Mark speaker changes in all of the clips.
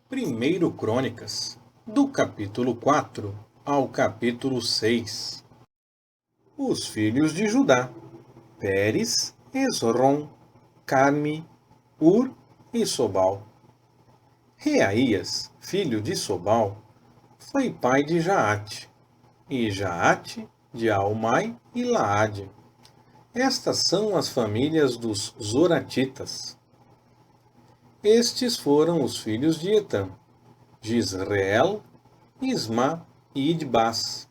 Speaker 1: Primeiro Crônicas, do capítulo 4 ao capítulo 6. Os filhos de Judá: Pérez, Esrom, Carme, Ur e Sobal. Reaías, filho de Sobal, foi pai de Jaate, e Jaate de Almai e Laade. Estas são as famílias dos Zoratitas. Estes foram os filhos de Etam: Gisreel, Isma e Idbás.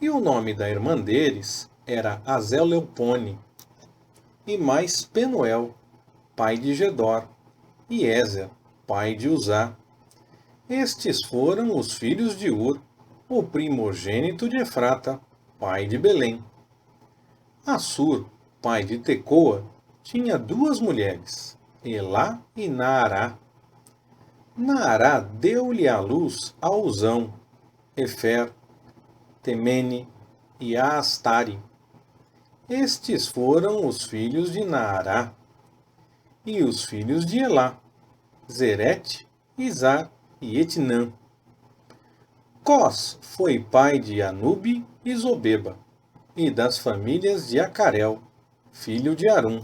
Speaker 1: E o nome da irmã deles era Azelelpone. E mais Penuel, pai de Gedor, e Ézer, pai de Uzá. Estes foram os filhos de Ur, o primogênito de Efrata, pai de Belém. Assur, pai de Tecoa, tinha duas mulheres, Elá e Naará. Naará deu-lhe à luz a Uzão, Efer, Temene e Astari. Estes foram os filhos de Naará. E os filhos de Elá: Zerete, Izar e Etnã. Cós foi pai de Anube e Zobeba, e das famílias de Acarel, filho de Arum.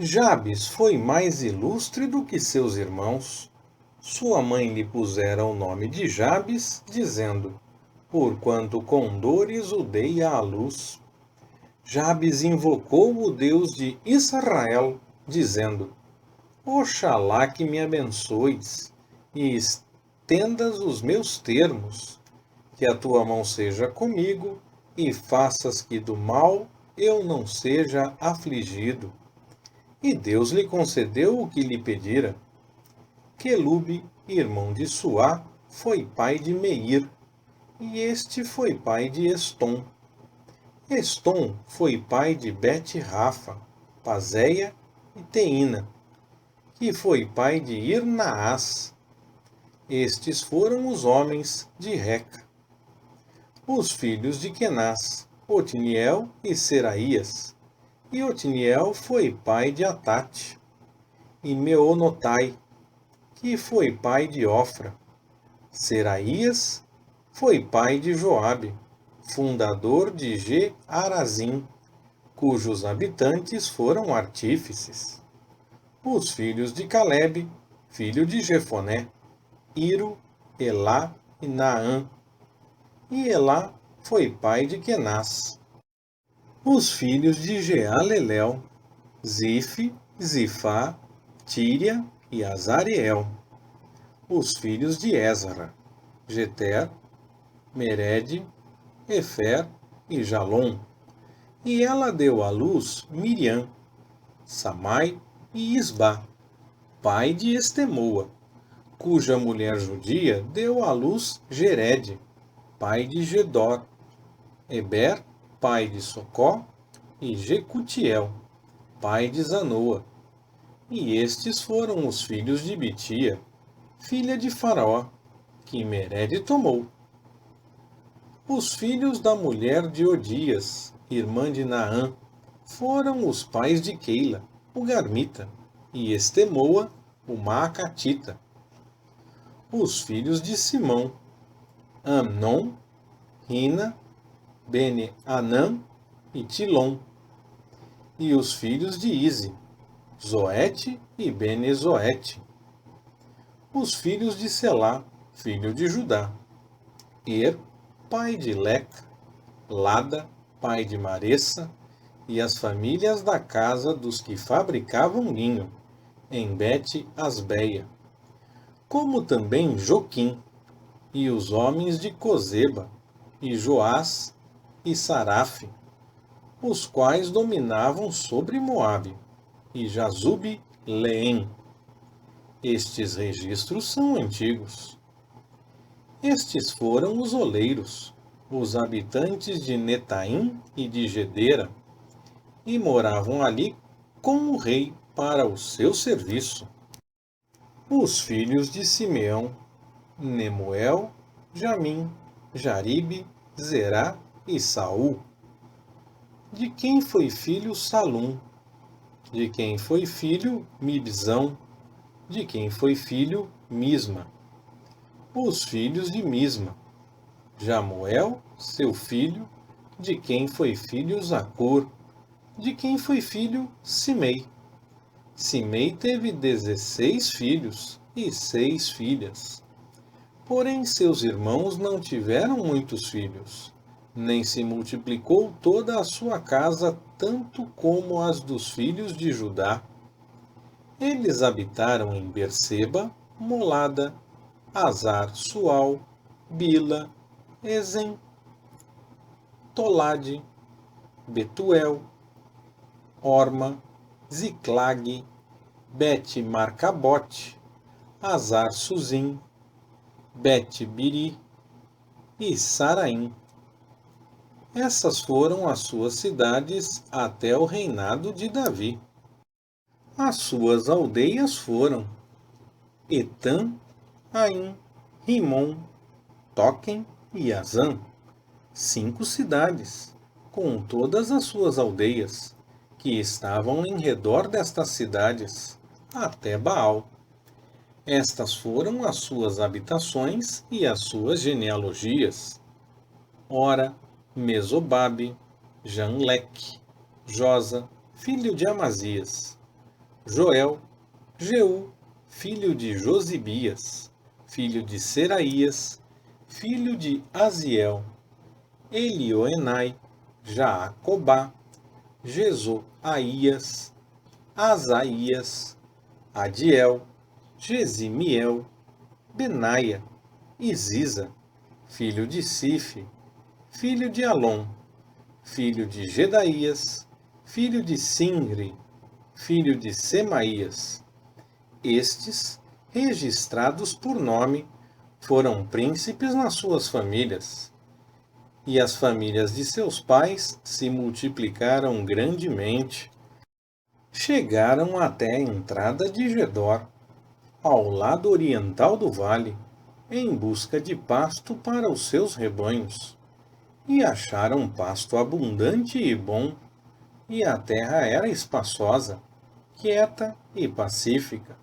Speaker 1: Jabes foi mais ilustre do que seus irmãos. Sua mãe lhe pusera o nome de Jabes, dizendo: porquanto com dores o dei à luz. Jabes invocou o Deus de Israel, dizendo: oxalá que me abençoes e estendas os meus termos, que a tua mão seja comigo e faças que do mal eu não seja afligido. E Deus lhe concedeu o que lhe pedira. Quelube, irmão de Suá, foi pai de Meir, e este foi pai de Estom. Estom foi pai de Bet-Rafa, Pazéia e Teína, que foi pai de Irnaás. Estes foram os homens de Reca. Os filhos de Kenaz: Otiniel e Seraías. E Otiniel foi pai de Atate, e Meonotai, que foi pai de Ofra. Seraías foi pai de Joabe, fundador de Ge-Arazim, cujos habitantes foram artífices. Os filhos de Calebe, filho de Jefoné: Iro, Elá e Naã. E Elá foi pai de Kenaz. Os filhos de Jealelel: Zife, Zifá, Tíria e Azareel. Os filhos de Ezra: Jeter, Mered, Efer e Jalom. E ela deu à luz Miriam, Samai e Isbá, pai de Estemoa, cuja mulher judia deu à luz Gered, pai de Gedor, Eber, pai de Socó, e Jecutiel, pai de Zanoa. E estes foram os filhos de Bitia, filha de Faraó, que Mered tomou. Os filhos da mulher de Odias, irmã de Naã, foram os pais de Keila, o Garmita, e Estemoa, o Maacatita. Os filhos de Simão: Amnon, Rina, Bene-Anã e Tilom. E os filhos de Ize: Zoete e Bene-Zoete. Os filhos de Selá, filho de Judá: pai de Leca, Lada, pai de Maressa, e as famílias da casa dos que fabricavam linho, em Bet-Asbeia, como também Joquim, e os homens de Cozeba, e Joás, e Sarafe, os quais dominavam sobre Moabe, e Jazube-Leém. Estes registros são antigos. Estes foram os oleiros, os habitantes de Netaim e de Gedera, e moravam ali com o rei para o seu serviço. Os filhos de Simeão: Nemuel, Jamim, Jaribe, Zerá e Saul. De quem foi filho Salum? De quem foi filho Mibzão? de quem foi filho Misma. Os filhos de Misma: Jamuel, seu filho, de quem foi filho Zacur, de quem foi filho Simei. Simei teve 16 filhos e 6 filhas. Porém, seus irmãos não tiveram muitos filhos, nem se multiplicou toda a sua casa tanto como as dos filhos de Judá. Eles habitaram em Berseba, Molada, Azar Sual, Bila, Ezen, Tolade, Betuel, Orma, Ziclag, Bet-Marcabote, Azar Suzim, Bet-Biri e Saraim. Essas foram as suas cidades até o reinado de Davi. As suas aldeias foram Etam, Aim, Rimon, Toquem e Azã, 5 cidades, com todas as suas aldeias, que estavam em redor destas cidades, até Baal. Estas foram as suas habitações e as suas genealogias. Ora, Mesobabe, Janleque, Josa, filho de Amazias, Joel, Jeú, filho de Josibias, filho de Seraías, filho de Aziel, Elioenai, Jaacobá, Jezoaías, Asaías, Adiel, Gesimiel, Benaia, Isiza, filho de Sife, filho de Alom, filho de Gedaías, filho de Sinri, filho de Semaías. Estes, registrados por nome, foram príncipes nas suas famílias. E as famílias de seus pais se multiplicaram grandemente. Chegaram até a entrada de Gedor, ao lado oriental do vale, em busca de pasto para os seus rebanhos. E acharam pasto abundante e bom, e a terra era espaçosa, quieta e pacífica,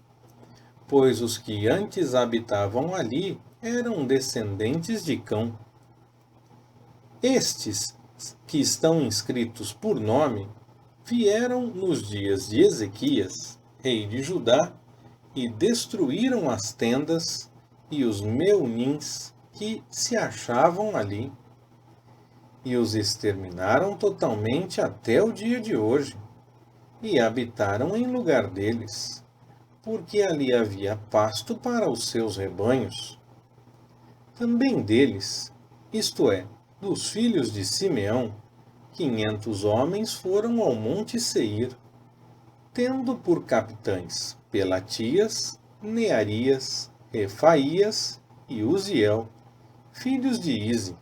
Speaker 1: pois os que antes habitavam ali eram descendentes de Cão. Estes, que estão inscritos por nome, vieram nos dias de Ezequias, rei de Judá, e destruíram as tendas e os meunins que se achavam ali, e os exterminaram totalmente até o dia de hoje, e habitaram em lugar deles, porque ali havia pasto para os seus rebanhos. Também deles, isto é, dos filhos de Simeão, 500 homens foram ao monte Seir, tendo por capitães Pelatias, Nearias, Refaías e Uziel, filhos de Ize,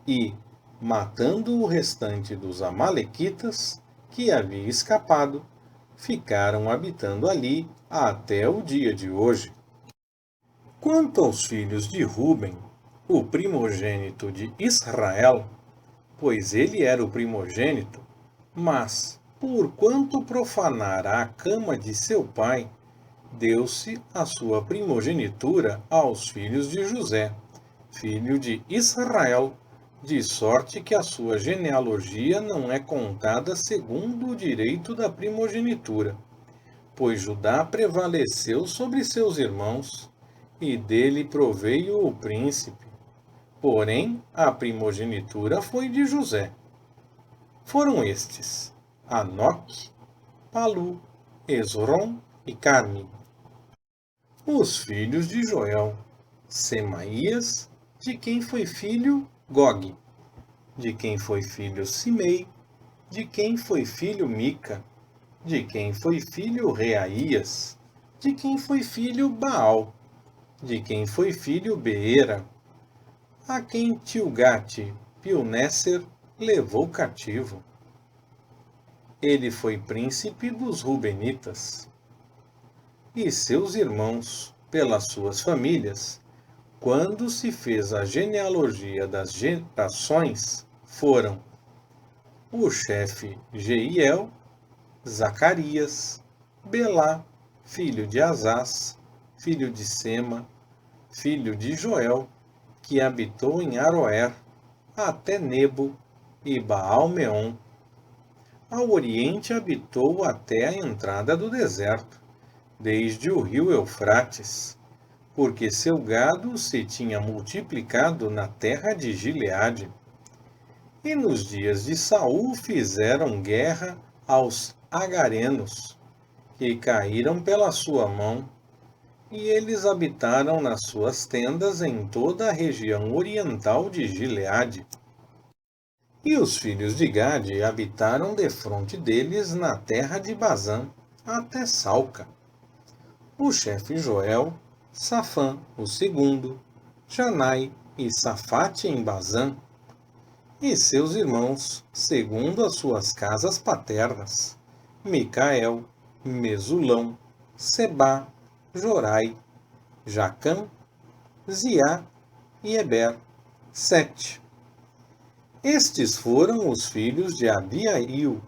Speaker 1: e, matando o restante dos amalequitas, que havia escapado, ficaram habitando ali até o dia de hoje. Quanto aos filhos de Ruben, o primogênito de Israel, pois ele era o primogênito, mas, porquanto profanara a cama de seu pai, deu-se a sua primogenitura aos filhos de José, filho de Israel, de sorte que a sua genealogia não é contada segundo o direito da primogenitura, pois Judá prevaleceu sobre seus irmãos, e dele proveio o príncipe. Porém, a primogenitura foi de José. Foram estes: Anoque, Palu, Esrom e Carme. Os filhos de Joel: Semaías, de quem foi filho Gog, de quem foi filho Simei, de quem foi filho Mica, de quem foi filho Reaías, de quem foi filho Baal, de quem foi filho Beera, a quem Tilgate Pilnéser levou cativo. Ele foi príncipe dos Rubenitas. E seus irmãos, pelas suas famílias, quando se fez a genealogia das gerações, foram o chefe Jeiel, Zacarias, Belá, filho de Azaz, filho de Sema, filho de Joel, que habitou em Aroer, até Nebo e Baal-meon. Ao oriente habitou até a entrada do deserto, desde o rio Eufrates, porque seu gado se tinha multiplicado na terra de Gileade. E nos dias de Saul fizeram guerra aos agarenos, que caíram pela sua mão, e eles habitaram nas suas tendas em toda a região oriental de Gileade. E os filhos de Gade habitaram defronte deles na terra de Bazã, até Salca. O chefe Joel, Safã, o segundo, Janai e Safate em Bazã, e seus irmãos, segundo as suas casas paternas, Micael, Mesulão, Sebá, Jorai, Jacã, Ziá e Eber, 7. Estes foram os filhos de Abiail,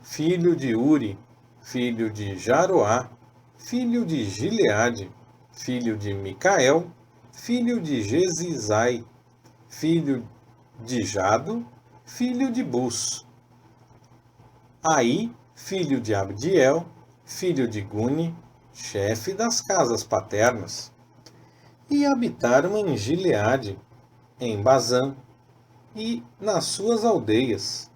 Speaker 1: filho de Uri, filho de Jaroá, filho de Gileade, filho de Micael, filho de Gesizai, filho de Jado, filho de Bus. Aí, filho de Abdiel, filho de Guni, chefe das casas paternas. E habitaram em Gileade, em Bazã, e nas suas aldeias,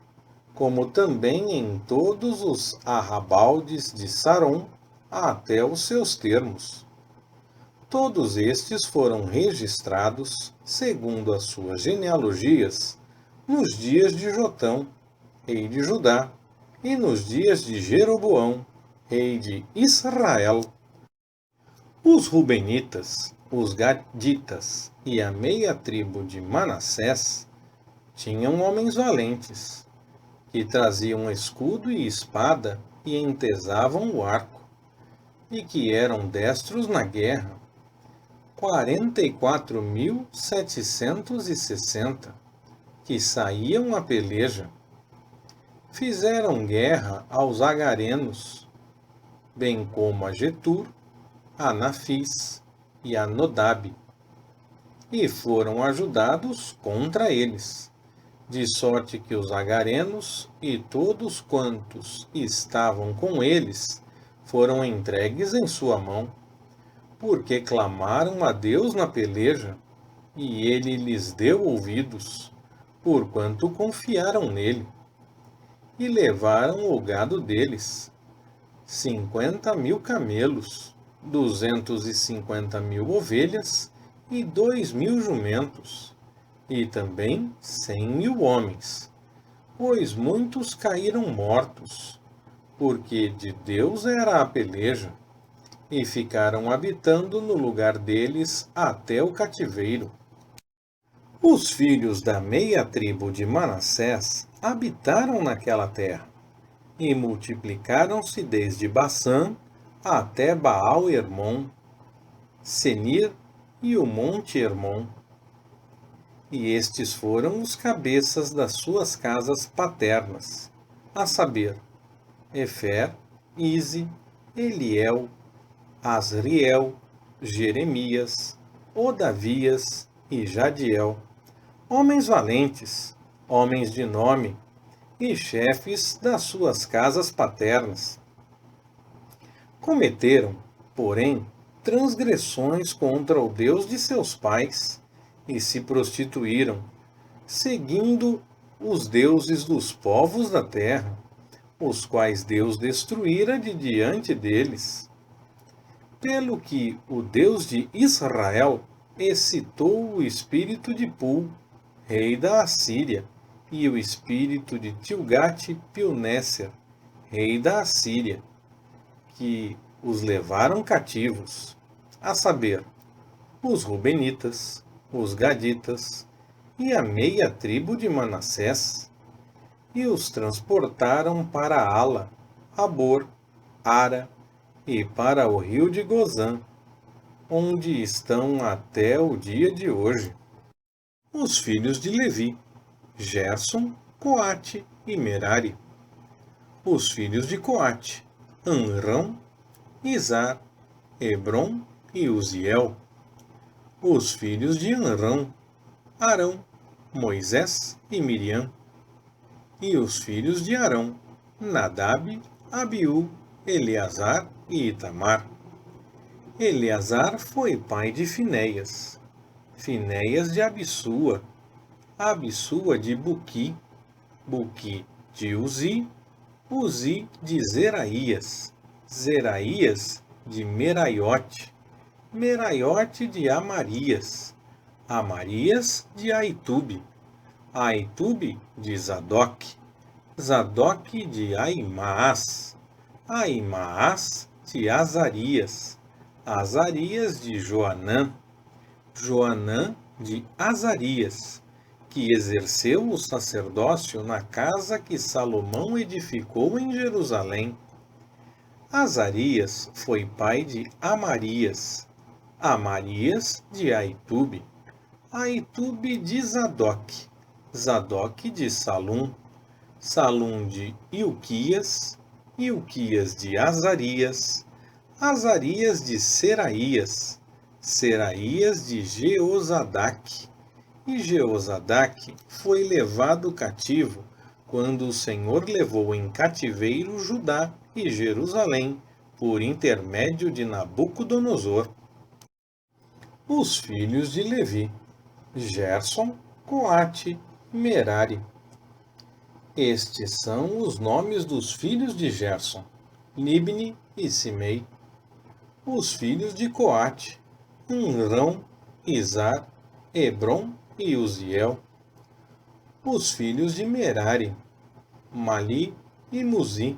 Speaker 1: como também em todos os arrabaldes de Saron, até os seus termos. Todos estes foram registrados, segundo as suas genealogias, nos dias de Jotão, rei de Judá, e nos dias de Jeroboão, rei de Israel. Os Rubenitas, os Gaditas e a meia tribo de Manassés tinham homens valentes, que traziam escudo e espada e entesavam o arco, e que eram destros na guerra, 44.760, que saíam a peleja. Fizeram guerra aos agarenos, bem como a Getur, a Nafis e a Nodab, e foram ajudados contra eles, de sorte que os agarenos e todos quantos estavam com eles foram entregues em sua mão, porque clamaram a Deus na peleja, e ele lhes deu ouvidos, porquanto confiaram nele. E levaram o gado deles, 50.000 camelos, 250.000 ovelhas e 2.000 jumentos, e também 100.000 homens, pois muitos caíram mortos, porque de Deus era a peleja, e ficaram habitando no lugar deles até o cativeiro. Os filhos da meia tribo de Manassés habitaram naquela terra, e multiplicaram-se desde Bassã até Baal-Hermon, Senir e o monte Hermon. E estes foram os cabeças das suas casas paternas, a saber, Efer, Ize, Eliel, Asriel, Jeremias, Odavias e Jadiel, homens valentes, homens de nome, e chefes das suas casas paternas. Cometeram, porém, transgressões contra o Deus de seus pais, e se prostituíram, seguindo os deuses dos povos da terra, os quais Deus destruíra de diante deles. Pelo que o Deus de Israel excitou o espírito de Pul, rei da Assíria, e o espírito de Tilgate-Pilnéser, rei da Assíria, que os levaram cativos, a saber, os Rubenitas, os Gaditas e a meia tribo de Manassés, e os transportaram para Ala, Abor, Ara, e para o rio de Gozã, onde estão até o dia de hoje. Os filhos de Levi, Gerson, Coate e Merari. Os filhos de Coate, Amrão, Izar, Hebrom e Uziel. Os filhos de Anrão, Arão, Moisés e Miriam. E os filhos de Arão, Nadab, Abiú, Eleazar e Itamar. Eleazar foi pai de Finéias, Finéias de Abissua, Abissua de Buqui, Buqui de Uzi, Uzi de Zeraías, Zeraías de Meraiote, Meraiote de Amarias, Amarias de Aitube, Aitube de Zadok, Zadok de Aimaas, Aimaas de Azarias, Azarias de Joanã, Joanã de Azarias, que exerceu o sacerdócio na casa que Salomão edificou em Jerusalém. Azarias foi pai de Amarias, Amarias de Aitube, Aitube de Zadok, Zadok de Salum, Salum de Ilquias, Ilquias de Azarias, Azarias de Seraías, Seraías de Jeozadaque. E Jeozadaque foi levado cativo quando o Senhor levou em cativeiro Judá e Jerusalém por intermédio de Nabucodonosor. Os filhos de Levi: Gerson, Coate, Merari. Estes são os nomes dos filhos de Gerson, Libni e Simei. Os filhos de Coate: Amrão, Izar, Hebrom e Uziel. Os filhos de Merari: Mali e Muzi.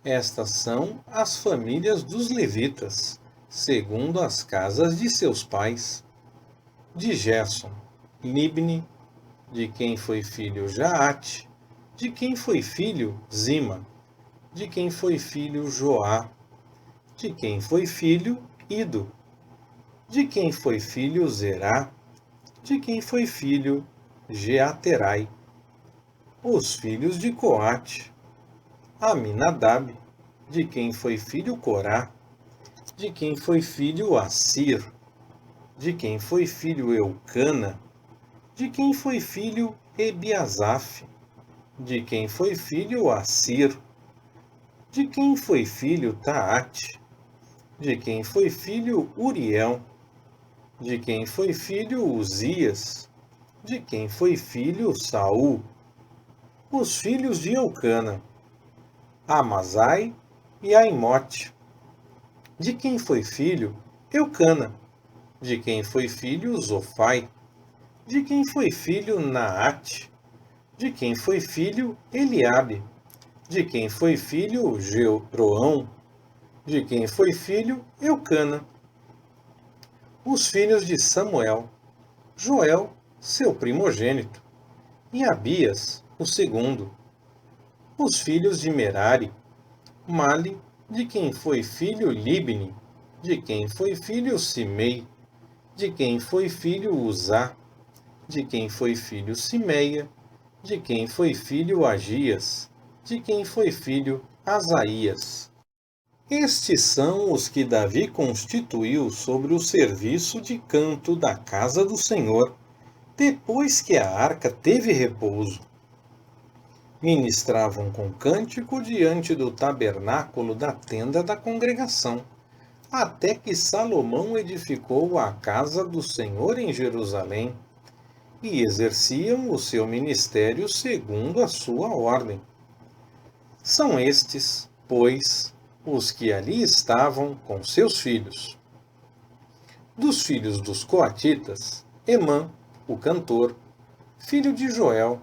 Speaker 1: Estas são as famílias dos levitas, segundo as casas de seus pais. De Gerson: Libni, de quem foi filho Jaate, de quem foi filho Zima, de quem foi filho Joá, de quem foi filho Ido, de quem foi filho Zerá, de quem foi filho Jeaterai. Os filhos de Coate: Aminadab, de quem foi filho Corá, de quem foi filho Assir, de quem foi filho Eucana, de quem foi filho Ebiasaf, de quem foi filho Assir, de quem foi filho Taate, de quem foi filho Uriel, de quem foi filho Uzias, de quem foi filho Saul. Os filhos de Eucana: Amazai e Aimote, de quem foi filho Eucana, de quem foi filho Zofai, de quem foi filho Naate, de quem foi filho Eliabe, de quem foi filho Jeroão, de quem foi filho Eucana. Os filhos de Samuel: Joel, seu primogênito, e Abias, o segundo. Os filhos de Merari: Mali, de quem foi filho Libni, de quem foi filho Simei, de quem foi filho Uzá, de quem foi filho Simeia, de quem foi filho Agias, de quem foi filho Asaías. Estes são os que Davi constituiu sobre o serviço de canto da casa do Senhor, depois que a arca teve repouso. Ministravam com cântico diante do tabernáculo da tenda da congregação, até que Salomão edificou a casa do Senhor em Jerusalém, e exerciam o seu ministério segundo a sua ordem. São estes, pois, os que ali estavam com seus filhos. Dos filhos dos coatitas: Emã, o cantor, filho de Joel,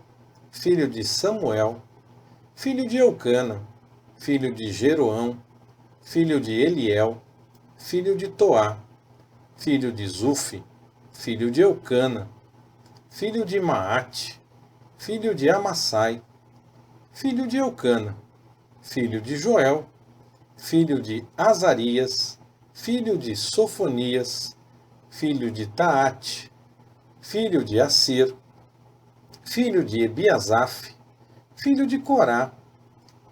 Speaker 1: filho de Samuel, filho de Eucana, filho de Jeroão, filho de Eliel, filho de Toá, filho de Zufi, filho de Eucana, filho de Maate, filho de Amassai, filho de Eucana, filho de Joel, filho de Azarias, filho de Sofonias, filho de Taate, filho de Assir, filho de Ebiasaf, filho de Corá,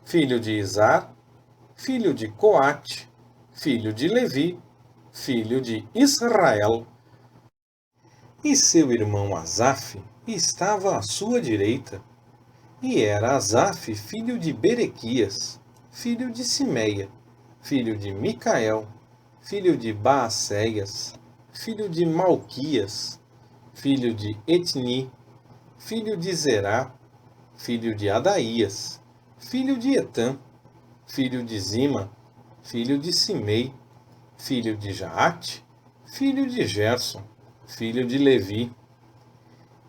Speaker 1: filho de Izar, filho de Coate, filho de Levi, filho de Israel. E seu irmão Asaf estava à sua direita. E era Asaf filho de Berequias, filho de Simeia, filho de Micael, filho de Baacéias, filho de Malquias, filho de Etni, filho de Zerá, filho de Adaías, filho de Etã, filho de Zima, filho de Simei, filho de Jaate, filho de Gerson, filho de Levi.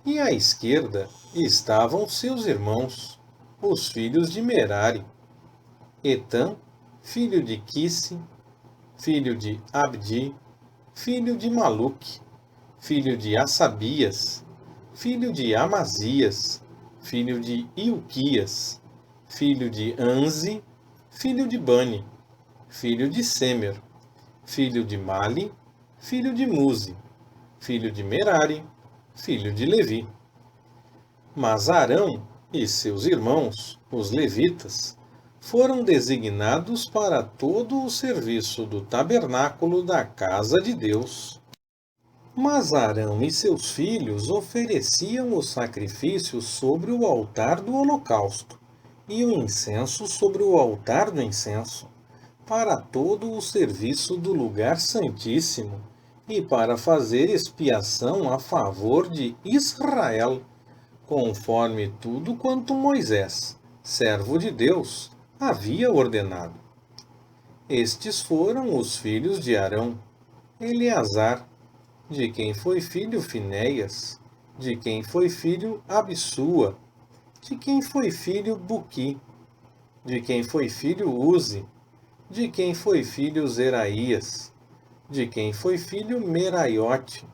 Speaker 1: E à esquerda estavam seus irmãos, os filhos de Merari: Etã, filho de Quisse, filho de Abdi, filho de Maluque, filho de Assabias, filho de Amazias, filho de Ilquias, filho de Anzi, filho de Bani, filho de Semer, filho de Mali, filho de Muzi, filho de Merari, filho de Levi. Mas Arão e seus irmãos, os levitas, foram designados para todo o serviço do tabernáculo da casa de Deus. Mas Arão e seus filhos ofereciam os sacrifícios sobre o altar do holocausto e o incenso sobre o altar do incenso, para todo o serviço do lugar santíssimo e para fazer expiação a favor de Israel, conforme tudo quanto Moisés, servo de Deus, havia ordenado. Estes foram os filhos de Arão: Eleazar, de quem foi filho Finéias, de quem foi filho Abissua, de quem foi filho Buqui, de quem foi filho Uzi, de quem foi filho Zeraías, de quem foi filho Meraiote,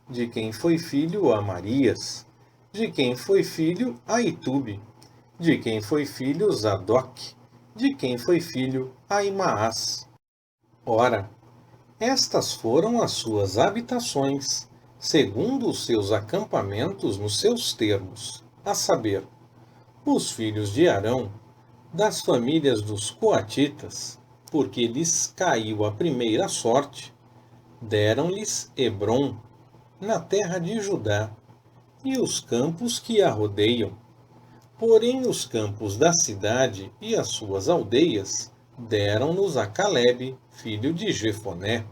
Speaker 1: de quem foi filho Amarias, de quem foi filho Aitube, de quem foi filho Zadok, de quem foi filho Aimaás. Ora, estas foram as suas habitações, segundo os seus acampamentos nos seus termos, a saber, os filhos de Arão, das famílias dos coatitas, porque lhes caiu a primeira sorte, deram-lhes Hebrom, na terra de Judá, e os campos que a rodeiam. Porém os campos da cidade e as suas aldeias deram-nos a Calebe, filho de Jefoné.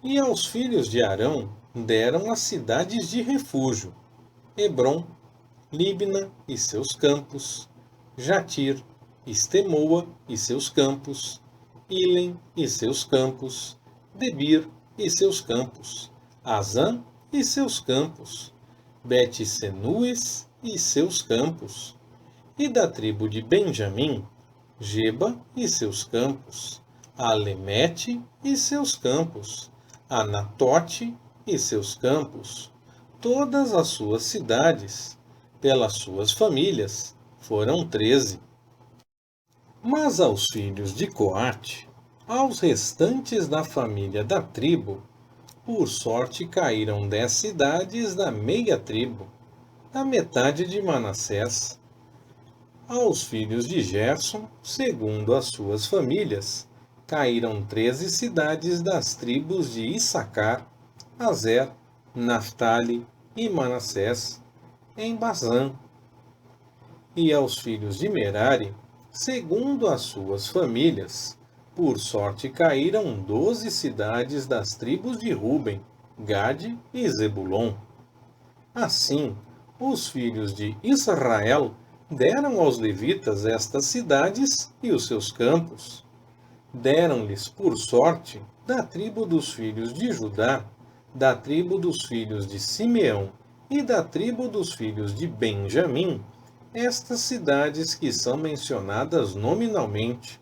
Speaker 1: E aos filhos de Arão deram as cidades de refúgio: Hebrom, Líbna e seus campos, Jatir, Estemoa e seus campos, Ilem e seus campos, Debir e seus campos, Azã e seus campos, Bet-Senues e seus campos, e da tribo de Benjamim, Geba e seus campos, Alemete e seus campos, Anatote e seus campos, todas as suas cidades, pelas suas famílias, foram 13. Mas aos filhos de Coate, aos restantes da família da tribo, por sorte caíram 10 cidades da meia tribo, da metade de Manassés. Aos filhos de Gerson, segundo as suas famílias, caíram 13 cidades das tribos de Issacar, Azer, Naftali e Manassés, em Bazã. E aos filhos de Merari, segundo as suas famílias, por sorte caíram 12 cidades das tribos de Ruben, Gade e Zebulon. Assim, os filhos de Israel deram aos levitas estas cidades e os seus campos. Deram-lhes por sorte da tribo dos filhos de Judá, da tribo dos filhos de Simeão e da tribo dos filhos de Benjamim, estas cidades que são mencionadas nominalmente.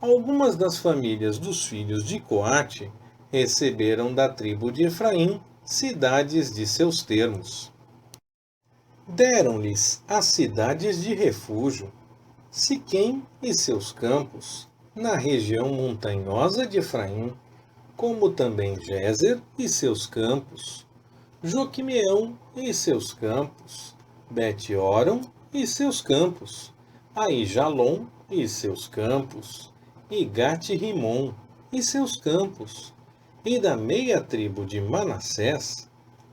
Speaker 1: Algumas das famílias dos filhos de Coate receberam da tribo de Efraim cidades de seus termos. Deram-lhes as cidades de refúgio, Siquém e seus campos, na região montanhosa de Efraim, como também Gézer e seus campos, Joquimeão e seus campos, Bet-Oron e seus campos, Aijalon e seus campos, e Gate-Rimon e seus campos, e da meia tribo de Manassés,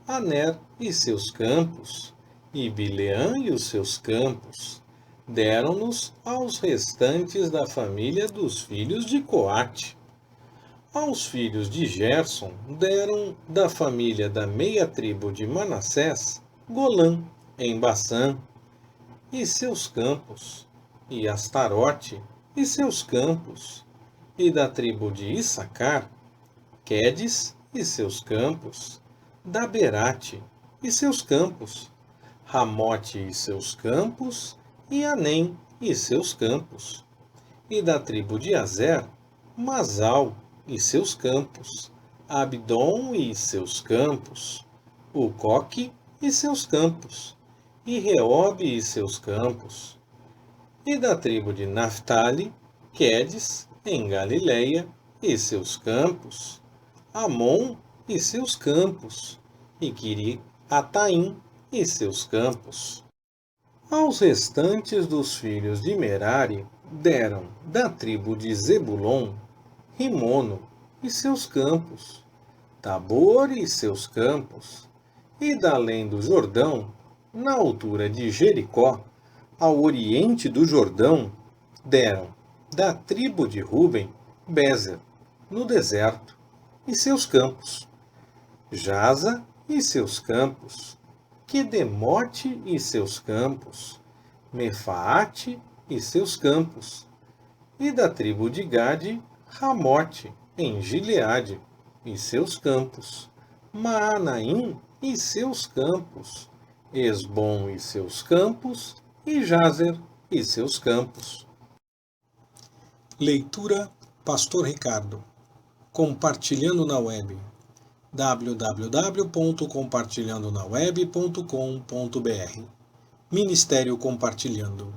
Speaker 1: Aner e seus campos, e Bileã e os seus campos, deram-nos aos restantes da família dos filhos de Coate. Aos filhos de Gerson deram da família da meia tribo de Manassés, Golã, em Bassã, e seus campos, e Astarote, e seus campos, e da tribo de Issacar, Quedes e seus campos, Daberate e seus campos, Ramote e seus campos, e Anem e seus campos, e da tribo de Azer, Masal e seus campos, Abdom e seus campos, Ucoque e seus campos, e Reobe e seus campos, e da tribo de Naphtali, Quedes, em Galileia, e seus campos, Amon e seus campos, e Quiri-Ataim e seus campos. Aos restantes dos filhos de Merari deram da tribo de Zebulon, Rimono e seus campos, Tabor e seus campos, e da além do Jordão, na altura de Jericó, ao oriente do Jordão, deram da tribo de Ruben, Bezer, no deserto, e seus campos, Jaza e seus campos, Quedemote e seus campos, Mefaate e seus campos, e da tribo de Gade, Ramote, em Gileade, e seus campos, Maanaim e seus campos, Esbom e seus campos, e Jazer e seus campos. Leitura Pastor Ricardo. Compartilhando na web. www.compartilhandonaweb.com.br Ministério Compartilhando.